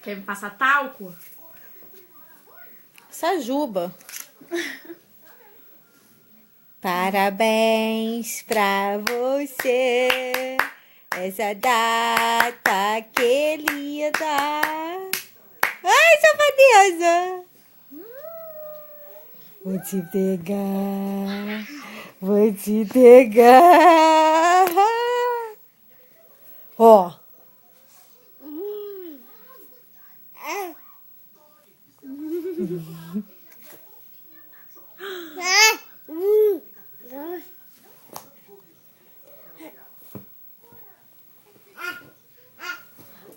Quer me passar talco? Sajuba. Parabéns pra você, essa data querida. Ai, safadeza! Vou te pegar, vou te pegar. Ó.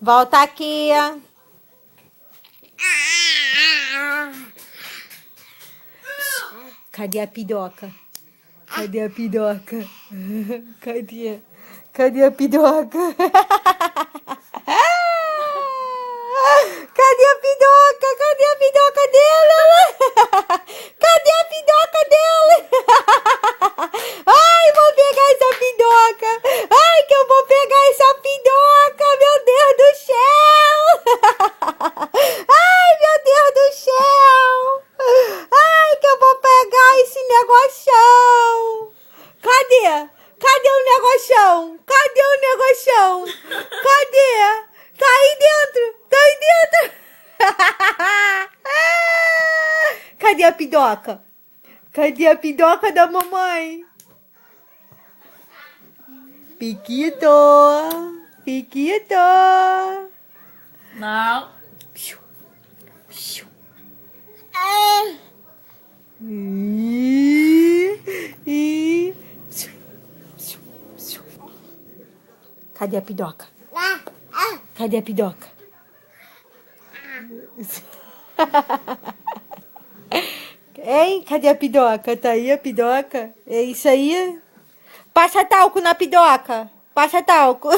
Volta aqui. Cadê a pidoca? Cadê a pidoca? Cadê? Cadê a pidoca? Cadê a pidoca? Cadê a pidoca dela? Cadê a pidoca dela? Ai, vou pegar essa pidoca. Ai, que eu vou pegar essa pidoca. Meu Deus do céu. Ai, meu Deus do céu. Ai, que eu vou pegar esse negoção. Cadê? Cadê o negoção? Cadê o negoção? Cadê? Tá aí dentro. Tá aí dentro. Cadê a pidoca? Cadê a pidoca da mamãe? Piquito. Piquito. Não. Cadê a pidoca? Cadê a pidoca? Hein? Cadê a pidoca? Tá aí a pidoca? É isso aí? Passa talco na pidoca. Passa talco.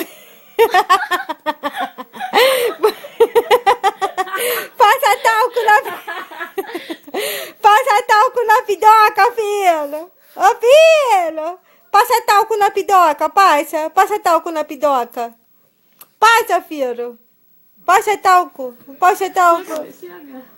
Passa talco na... Passa talco na pidoca, filho. Ô, filho. Passa talco na pidoca, passa. Passa talco na pidoca. Passa, filho. Passa talco. Passa talco. Chega.